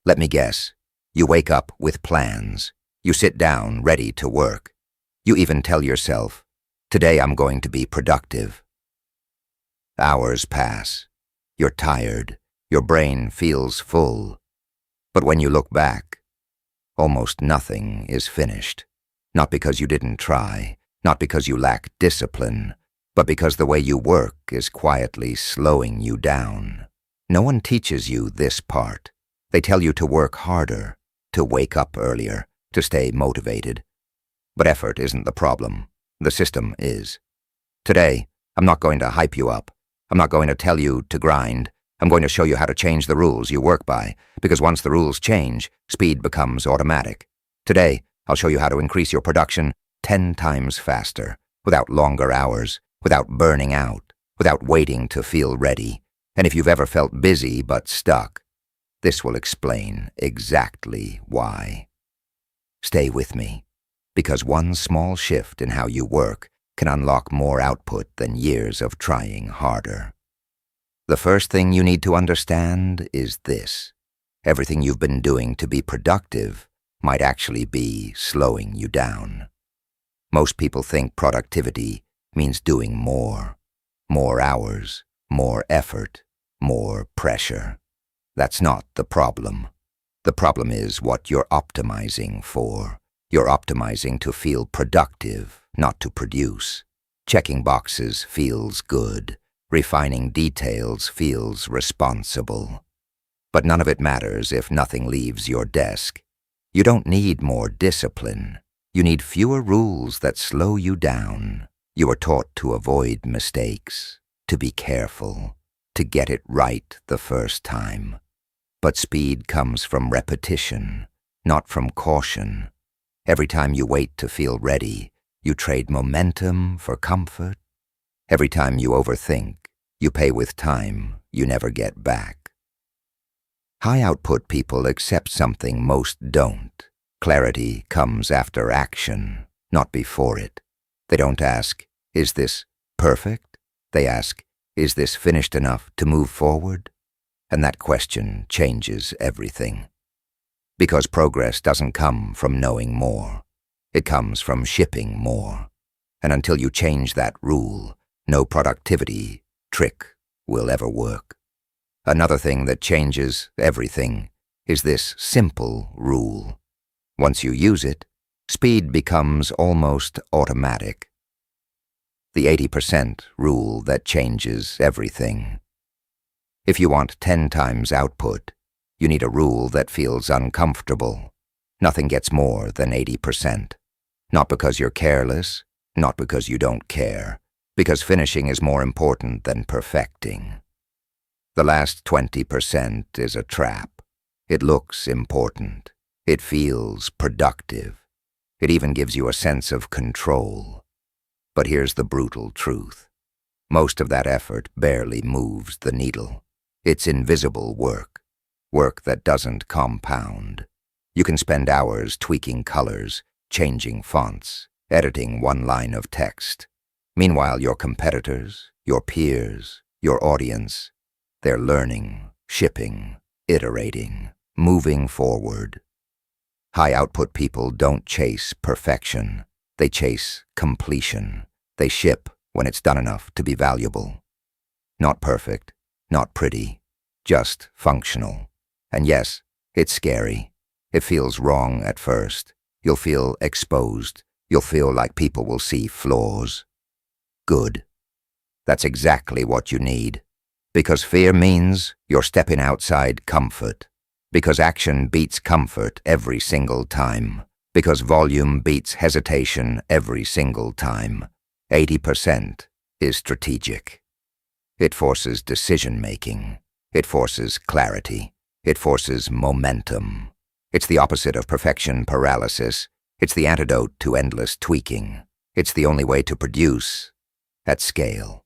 Let me guess. You wake up with plans. You sit down ready to work. You even tell yourself, today I'm going to be productive. Hours pass. You're tired. Your brain feels full. But when you look back, almost nothing is finished. Not because you didn't try, not because you lack discipline, but because the way you work is quietly slowing you down. No one teaches you this part. They tell you to work harder, to wake up earlier, to stay motivated. But effort isn't the problem. The system is. Today, I'm not going to hype you up. I'm not going to tell you to grind. I'm going to show you how to change the rules you work by, because once the rules change, speed becomes automatic. Today, I'll show you how to increase your production 10 times faster, without longer hours, without burning out, without waiting to feel ready. And if you've ever felt busy but stuck, this will explain exactly why. Stay with me, because one small shift in how you work can unlock more output than years of trying harder. The first thing you need to understand is this. Everything you've been doing to be productive might actually be slowing you down. Most people think productivity means doing more hours, more effort, more pressure. That's not the problem. The problem is what you're optimizing for. You're optimizing to feel productive, not to produce. Checking boxes feels good. Refining details feels responsible. But none of it matters if nothing leaves your desk. You don't need more discipline. You need fewer rules that slow you down. You are taught to avoid mistakes, to be careful, to get it right the first time. But speed comes from repetition, not from caution. Every time you wait to feel ready, you trade momentum for comfort. Every time you overthink, you pay with time you never get back. High-output people accept something most don't. Clarity comes after action, not before it. They don't ask, is this perfect? They ask, is this finished enough to move forward? And that question changes everything. Because progress doesn't come from knowing more. It comes from shipping more. And until you change that rule, no productivity trick will ever work. Another thing that changes everything is this simple rule. Once you use it, speed becomes almost automatic. The 80% rule that changes everything. If you want 10 times output, you need a rule that feels uncomfortable. Nothing gets more than 80%. Not because you're careless, not because you don't care, because finishing is more important than perfecting. The last 20% is a trap. It looks important. It feels productive. It even gives you a sense of control. But here's the brutal truth. Most of that effort barely moves the needle. It's invisible work. Work that doesn't compound. You can spend hours tweaking colors, changing fonts, editing one line of text. Meanwhile, your competitors, your peers, your audience, they're learning, shipping, iterating, moving forward. High-output people don't chase perfection. They chase completion. They ship when it's done enough to be valuable. Not perfect, not pretty, just functional. And yes, it's scary. It feels wrong at first. You'll feel exposed. You'll feel like people will see flaws. Good. That's exactly what you need. Because fear means you're stepping outside comfort. Because action beats comfort every single time. Because volume beats hesitation every single time. 80% is strategic. It forces decision-making. It forces clarity. It forces momentum. It's the opposite of perfection paralysis. It's the antidote to endless tweaking. It's the only way to produce at scale.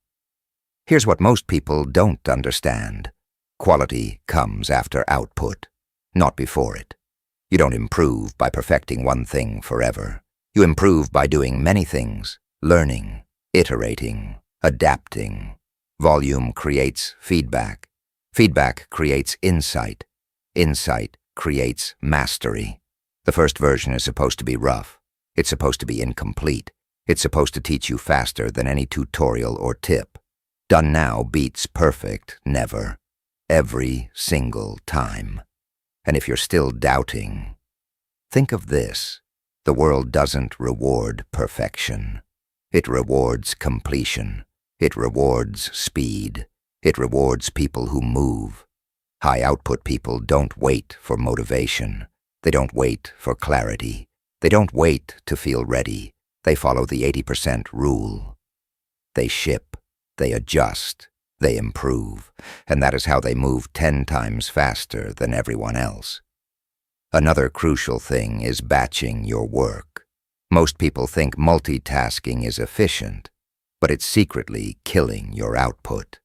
Here's what most people don't understand. Quality comes after output, not before it. You don't improve by perfecting one thing forever. You improve by doing many things, learning, iterating, adapting. Volume creates feedback. Feedback creates insight. Insight creates mastery. The first version is supposed to be rough. It's supposed to be incomplete. It's supposed to teach you faster than any tutorial or tip. Done now beats perfect never. Every single time. And if you're still doubting, think of this. The world doesn't reward perfection. It rewards completion. It rewards speed. It rewards people who move. High-output people don't wait for motivation. They don't wait for clarity. They don't wait to feel ready. They follow the 80% rule. They ship. They adjust. They improve. And that is how they move 10 times faster than everyone else. Another crucial thing is batching your work. Most people think multitasking is efficient, but it's secretly killing your output.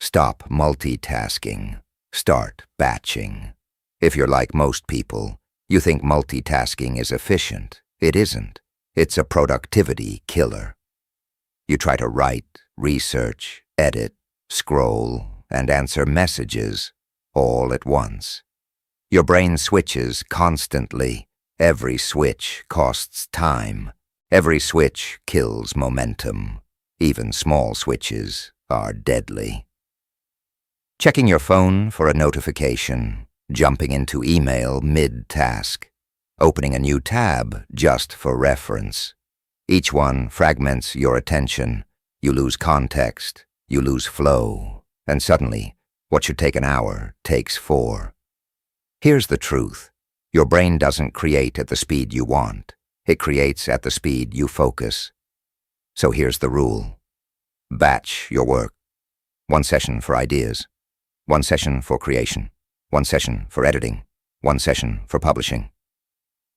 Stop multitasking. Start batching. If you're like most people, you think multitasking is efficient. It isn't. It's a productivity killer. You try to write, research, edit, scroll, and answer messages all at once. Your brain switches constantly. Every switch costs time. Every switch kills momentum. Even small switches are deadly. Checking your phone for a notification, jumping into email mid-task, opening a new tab just for reference. Each one fragments your attention. You lose context, you lose flow, and suddenly, what should take an hour takes 4. Here's the truth. Your brain doesn't create at the speed you want. It creates at the speed you focus. So here's the rule. Batch your work. 1 session for ideas. 1 session for creation. 1 session for editing. 1 session for publishing.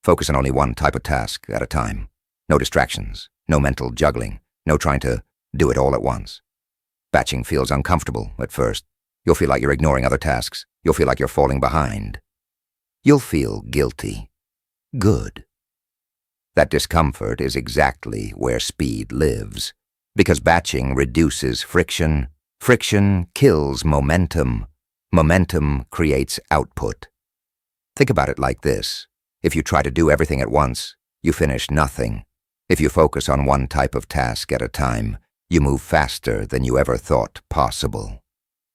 Focus on only one type of task at a time. No distractions. No mental juggling. No trying to do it all at once. Batching feels uncomfortable at first. You'll feel like you're ignoring other tasks. You'll feel like you're falling behind. You'll feel guilty. Good. That discomfort is exactly where speed lives. Because batching reduces friction. Friction kills momentum. Momentum creates output. Think about it like this. If you try to do everything at once, you finish nothing. If you focus on one type of task at a time, you move faster than you ever thought possible.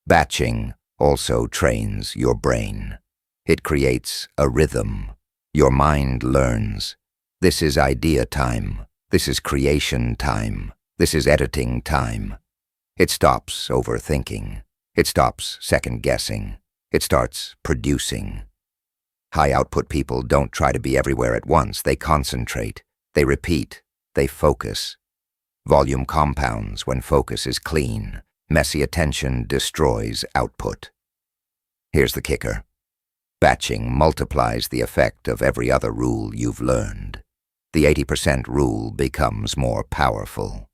Batching also trains your brain. It creates a rhythm. Your mind learns. This is idea time. This is creation time. This is editing time. It stops overthinking. It stops second-guessing. It starts producing. High-output people don't try to be everywhere at once. They concentrate. They repeat. They focus. Volume compounds when focus is clean. Messy attention destroys output. Here's the kicker. Batching multiplies the effect of every other rule you've learned. The 80% rule becomes more powerful.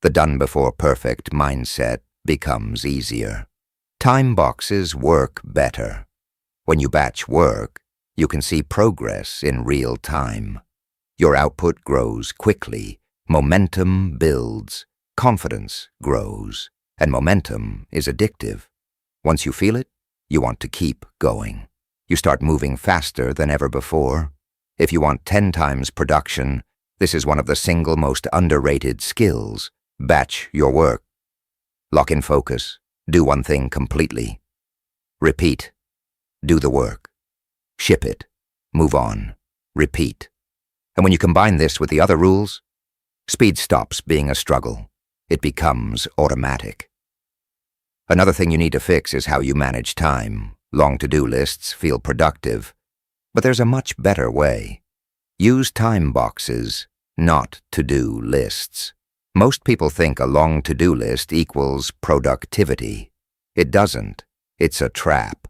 The done-before-perfect mindset becomes easier. Time boxes work better. When you batch work, you can see progress in real time. Your output grows quickly, momentum builds, confidence grows, and momentum is addictive. Once you feel it, you want to keep going. You start moving faster than ever before. If you want 10 times production, this is one of the single most underrated skills. Batch your work. Lock in focus. Do one thing completely. Repeat. Do the work. Ship it. Move on. Repeat. And when you combine this with the other rules, speed stops being a struggle. It becomes automatic. Another thing you need to fix is how you manage time. Long to-do lists feel productive, but there's a much better way. Use time boxes, not to-do lists. Most people think a long to-do list equals productivity. It doesn't. It's a trap.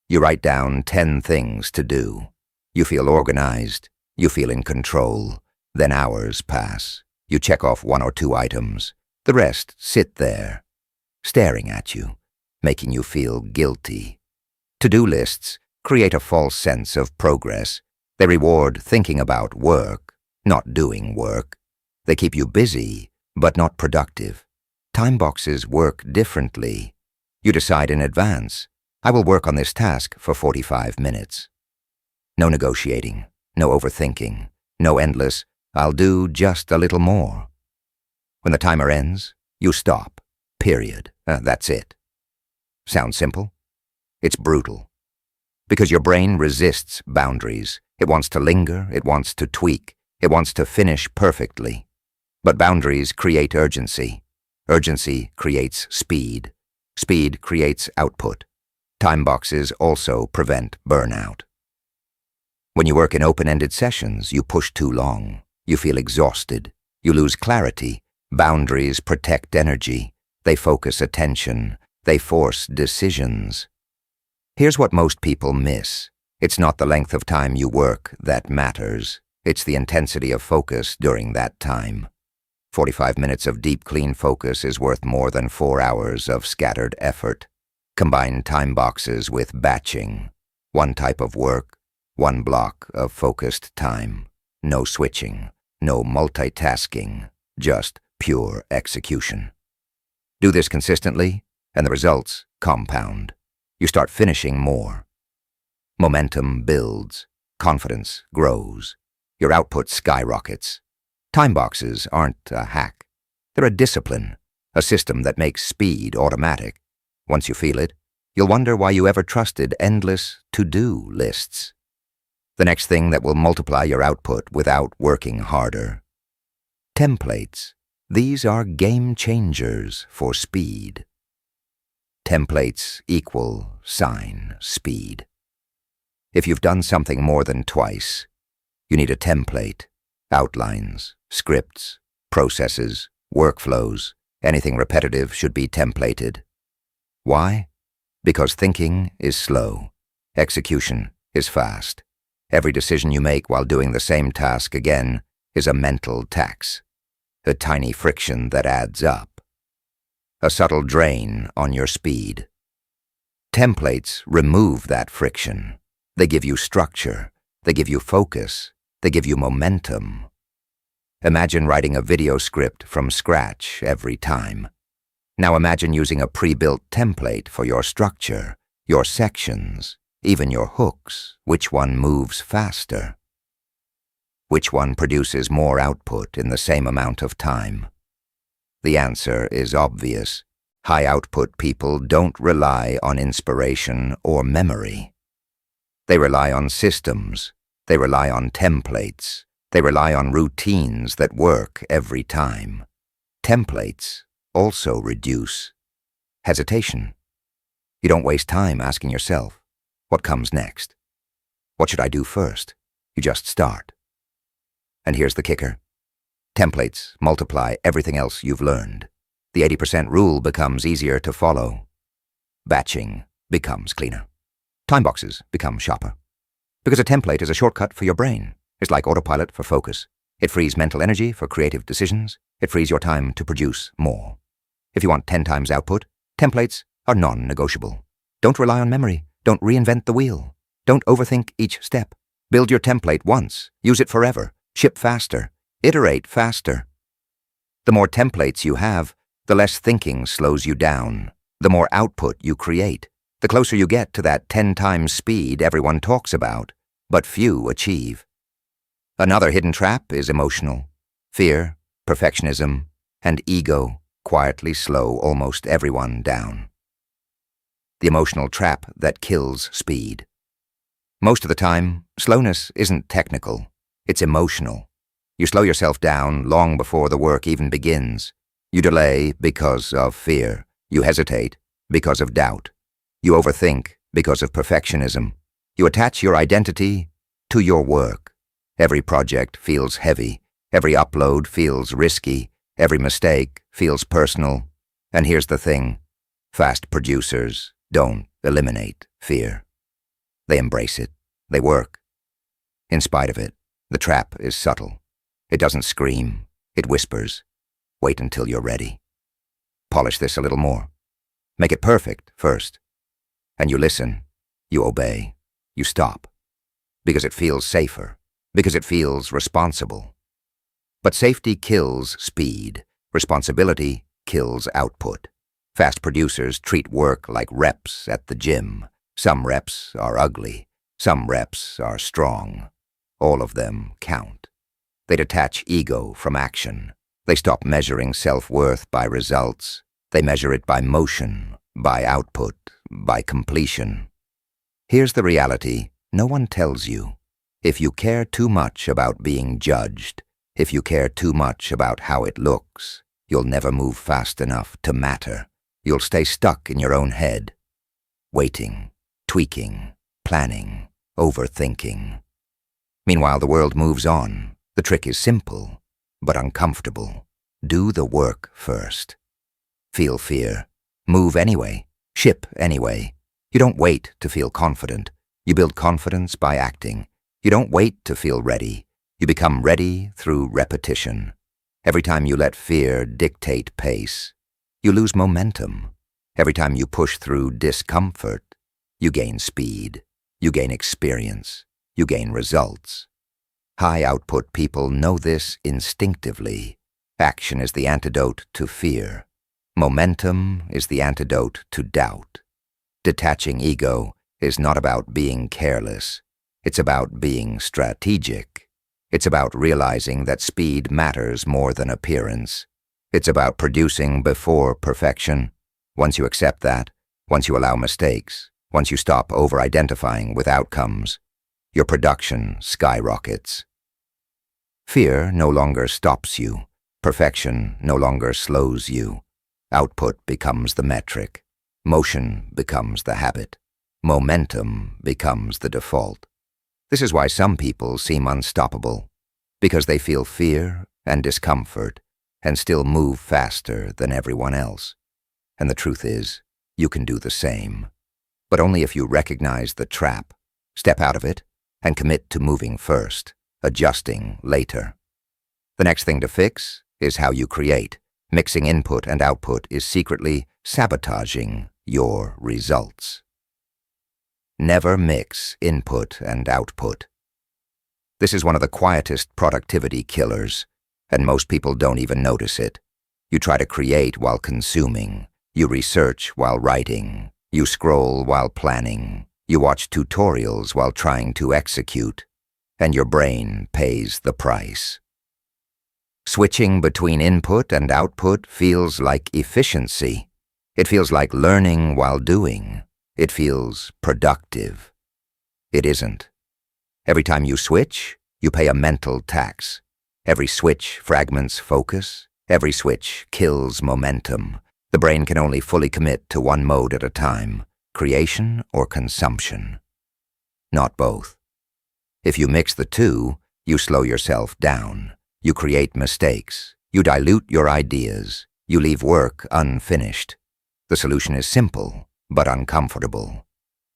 You write down 10 things to do. You feel organized. You feel in control. Then hours pass. You check off 1 or 2 items. The rest sit there, staring at you, making you feel guilty. To-do lists create a false sense of progress. They reward thinking about work, not doing work. They keep you busy, but not productive. Time boxes work differently. You decide in advance, I will work on this task for 45 minutes. No negotiating, no overthinking, no endless, "I'll do just a little more." When the timer ends, you stop. Period. That's it. Sounds simple? It's brutal. Because your brain resists boundaries. It wants to linger, it wants to tweak, it wants to finish perfectly. But boundaries create urgency. Urgency creates speed. Speed creates output. Time boxes also prevent burnout. When you work in open-ended sessions, you push too long. You feel exhausted. You lose clarity. Boundaries protect energy. They focus attention. They force decisions. Here's what most people miss. It's not the length of time you work that matters. It's the intensity of focus during that time. 45 minutes of deep, clean focus is worth more than 4 hours of scattered effort. Combine time boxes with batching. One type of work, one block of focused time. No switching, no multitasking, just pure execution. Do this consistently, and the results compound. You start finishing more. Momentum builds. Confidence grows. Your output skyrockets. Time boxes aren't a hack. They're a discipline, a system that makes speed automatic. Once you feel it, you'll wonder why you ever trusted endless to-do lists. The next thing that will multiply your output without working harder. Templates. These are game changers for speed. Templates equal sign speed. If you've done something more than twice, you need a template. Outlines, scripts, processes, workflows, anything repetitive should be templated. Why? Because thinking is slow. Execution is fast. Every decision you make while doing the same task again is a mental tax. A tiny friction that adds up. A subtle drain on your speed. Templates remove that friction. They give you structure. They give you focus. They give you momentum. Imagine writing a video script from scratch every time. Now imagine using a pre-built template for your structure, your sections, even your hooks. Which one moves faster? Which one produces more output in the same amount of time? The answer is obvious. High-output people don't rely on inspiration or memory. They rely on systems. They rely on templates. They rely on routines that work every time. Templates also reduce hesitation. You don't waste time asking yourself, what comes next? What should I do first? You just start. And here's the kicker. Templates multiply everything else you've learned. The 80% rule becomes easier to follow. Batching becomes cleaner. Time boxes become sharper. Because a template is a shortcut for your brain. It's like autopilot for focus. It frees mental energy for creative decisions. It frees your time to produce more. If you want 10 times output, templates are non-negotiable. Don't rely on memory. Don't reinvent the wheel. Don't overthink each step. Build your template once. Use it forever. Ship faster. Iterate faster. The more templates you have, the less thinking slows you down. The more output you create. The closer you get to that 10 times speed everyone talks about, but few achieve. Another hidden trap is emotional. Fear, perfectionism, and ego quietly slow almost everyone down. The emotional trap that kills speed. Most of the time, slowness isn't technical. It's emotional. You slow yourself down long before the work even begins. You delay because of fear. You hesitate because of doubt. You overthink because of perfectionism. You attach your identity to your work. Every project feels heavy. Every upload feels risky. Every mistake feels personal. And here's the thing. Fast producers don't eliminate fear. They embrace it. They work. In spite of it, the trap is subtle. It doesn't scream. It whispers. Wait until you're ready. Polish this a little more. Make it perfect first. And you listen. You obey. You stop. Because it feels safer. Because it feels responsible. But safety kills speed. Responsibility kills output. Fast producers treat work like reps at the gym. Some reps are ugly. Some reps are strong. All of them count. They detach ego from action. They stop measuring self-worth by results. They measure it by motion, by output, by completion. Here's the reality no one tells you. If you care too much about being judged, if you care too much about how it looks, you'll never move fast enough to matter. You'll stay stuck in your own head, waiting, tweaking, planning, overthinking. Meanwhile, the world moves on. The trick is simple, but uncomfortable. Do the work first. Feel fear. Move anyway. Ship anyway. You don't wait to feel confident. You build confidence by acting. You don't wait to feel ready. You become ready through repetition. Every time you let fear dictate pace, you lose momentum. Every time you push through discomfort, you gain speed. You gain experience. You gain results. High-output people know this instinctively. Action is the antidote to fear. Momentum is the antidote to doubt. Detaching ego is not about being careless. It's about being strategic. It's about realizing that speed matters more than appearance. It's about producing before perfection. Once you accept that, once you allow mistakes, once you stop over-identifying with outcomes, your production skyrockets. Fear no longer stops you. Perfection no longer slows you. Output becomes the metric. Motion becomes the habit. Momentum becomes the default. This is why some people seem unstoppable, because they feel fear and discomfort and still move faster than everyone else. And the truth is, you can do the same, but only if you recognize the trap, step out of it, and commit to moving first, adjusting later. The next thing to fix is how you create. Mixing input and output is secretly sabotaging your results. Never mix input and output. This is one of the quietest productivity killers, and most people don't even notice it. You try to create while consuming. You research while writing. You scroll while planning. You watch tutorials while trying to execute, and your brain pays the price. Switching between input and output feels like efficiency. It feels like learning while doing. It feels productive. It isn't. Every time you switch, you pay a mental tax. Every switch fragments focus. Every switch kills momentum. The brain can only fully commit to one mode at a time, creation or consumption. Not both. If you mix the two, you slow yourself down. You create mistakes. You dilute your ideas. You leave work unfinished. The solution is simple, but uncomfortable.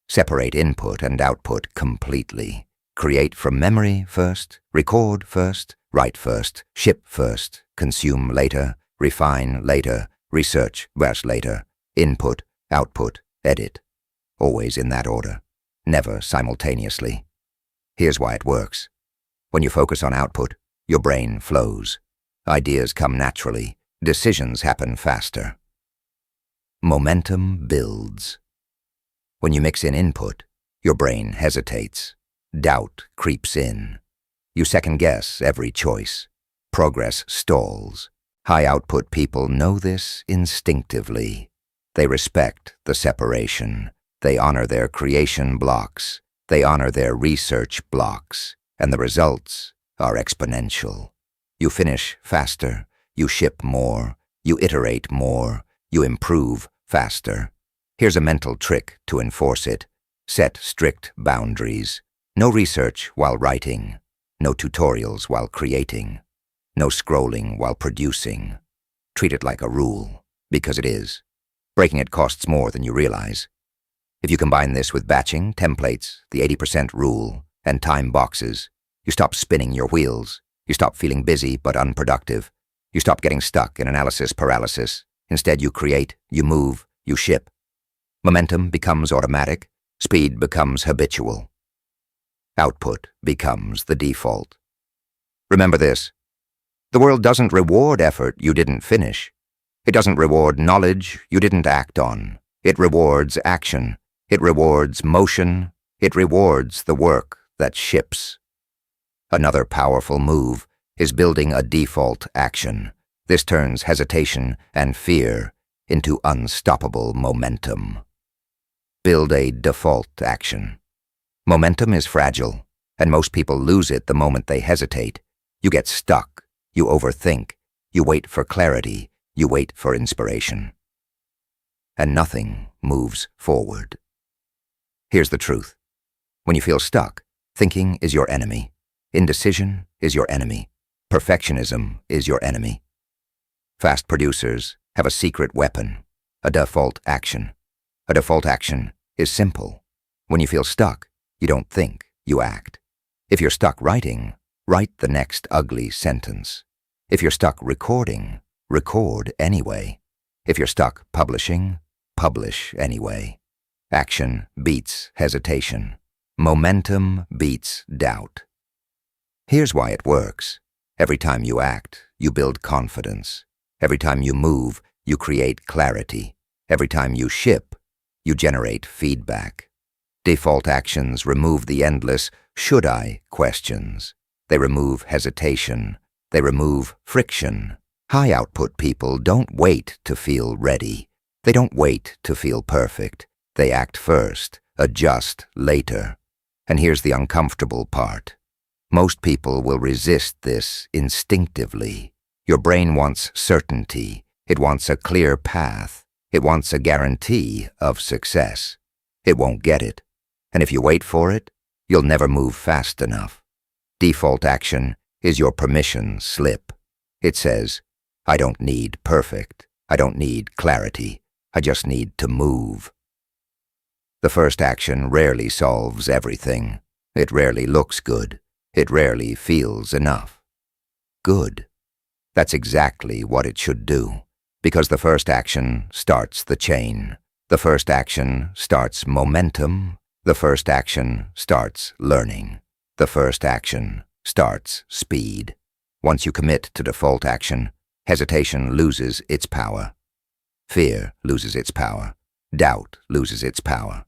Separate input and output completely. Create from memory first, record first, write first, ship first, consume later, refine later, research later, input, output, edit. Always in that order, never simultaneously. Here's why it works. When you focus on output, your brain flows. Ideas come naturally. Decisions happen faster. Momentum builds. When you mix in input, your brain hesitates. Doubt creeps in. You second-guess every choice. Progress stalls. High-output people know this instinctively. They respect the separation. They honor their creation blocks. They honor their research blocks. And the results are exponential. You finish faster. You ship more. You iterate more. You improve faster. Here's a mental trick to enforce it. Set strict boundaries. No research while writing. No tutorials while creating. No scrolling while producing. Treat it like a rule, because it is. Breaking it costs more than you realize. If you combine this with batching, templates, the 80% rule, and time boxes, you stop spinning your wheels. You stop feeling busy but unproductive. You stop getting stuck in analysis paralysis. Instead, you create, you move, you ship. Momentum becomes automatic. Speed becomes habitual. Output becomes the default. Remember this. The world doesn't reward effort you didn't finish. It doesn't reward knowledge you didn't act on. It rewards action. It rewards motion. It rewards the work that ships. Another powerful move is building a default action. This turns hesitation and fear into unstoppable momentum. Build a default action. Momentum is fragile, and most people lose it the moment they hesitate. You get stuck, you overthink, you wait for clarity, you wait for inspiration. And nothing moves forward. Here's the truth. When you feel stuck, thinking is your enemy. Indecision is your enemy. Perfectionism is your enemy. Fast producers have a secret weapon, a default action. A default action is simple. When you feel stuck, you don't think, you act. If you're stuck writing, write the next ugly sentence. If you're stuck recording, record anyway. If you're stuck publishing, publish anyway. Action beats hesitation. Momentum beats doubt. Here's why it works. Every time you act, you build confidence. Every time you move, you create clarity. Every time you ship, you generate feedback. Default actions remove the endless "should I" questions. They remove hesitation. They remove friction. High-output people don't wait to feel ready. They don't wait to feel perfect. They act first, adjust later. And here's the uncomfortable part. Most people will resist this instinctively. Your brain wants certainty. It wants a clear path. It wants a guarantee of success. It won't get it. And if you wait for it, you'll never move fast enough. Default action is your permission slip. It says, I don't need perfect. I don't need clarity. I just need to move. The first action rarely solves everything. It rarely looks good. It rarely feels enough. Good. That's exactly what it should do, because the first action starts the chain. The first action starts momentum. The first action starts learning. The first action starts speed. Once you commit to default action, hesitation loses its power. Fear loses its power. Doubt loses its power.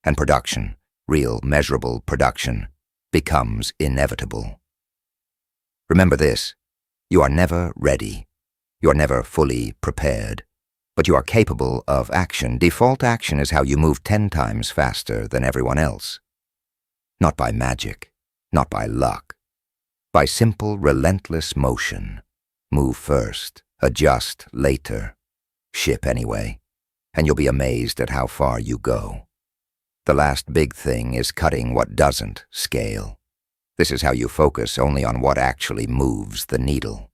And production, real measurable production, becomes inevitable. Remember this, you are never ready. You are never fully prepared. But you are capable of action. Default action is how you move 10 times faster than everyone else. Not by magic, not by luck. By simple, relentless motion. Move first, adjust later, ship anyway, and you'll be amazed at how far you go. The last big thing is cutting what doesn't scale. This is how you focus only on what actually moves the needle.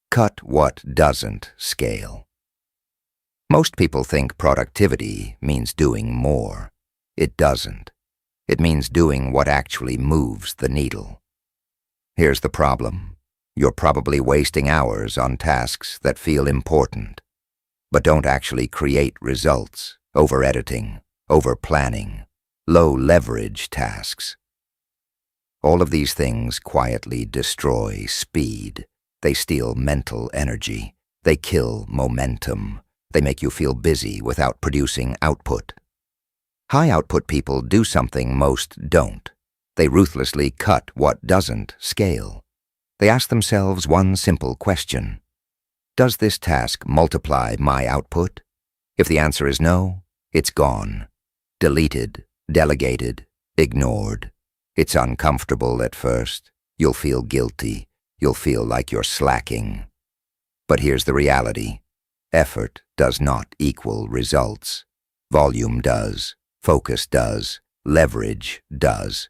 Cut what doesn't scale. Most people think productivity means doing more. It doesn't. It means doing what actually moves the needle. Here's the problem. You're probably wasting hours on tasks that feel important, but don't actually create results, over-editing, over-planning, low-leverage tasks. All of these things quietly destroy speed. They steal mental energy. They kill momentum. They make you feel busy without producing output. High-output people do something most don't. They ruthlessly cut what doesn't scale. They ask themselves one simple question. Does this task multiply my output? If the answer is no, it's gone. Deleted, delegated, ignored. It's uncomfortable at first. You'll feel guilty. You'll feel like you're slacking. But here's the reality. Effort does not equal results. Volume does. Focus does. Leverage does.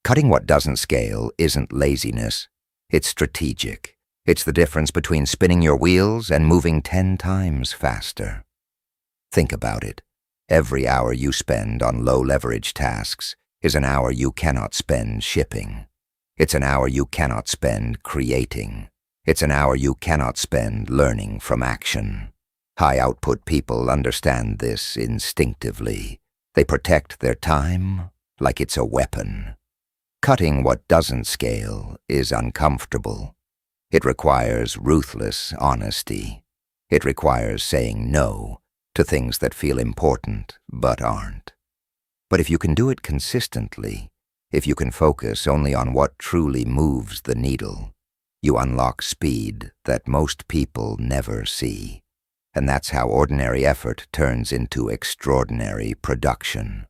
Cutting what doesn't scale isn't laziness. It's strategic. It's the difference between spinning your wheels and moving 10 times faster. Think about it. Every hour you spend on low-leverage tasks is an hour you cannot spend shipping. It's an hour you cannot spend creating. It's an hour you cannot spend learning from action. High-output people understand this instinctively. They protect their time like it's a weapon. Cutting what doesn't scale is uncomfortable. It requires ruthless honesty. It requires saying no to things that feel important but aren't. But if you can do it consistently, if you can focus only on what truly moves the needle, you unlock speed that most people never see. And that's how ordinary effort turns into extraordinary production.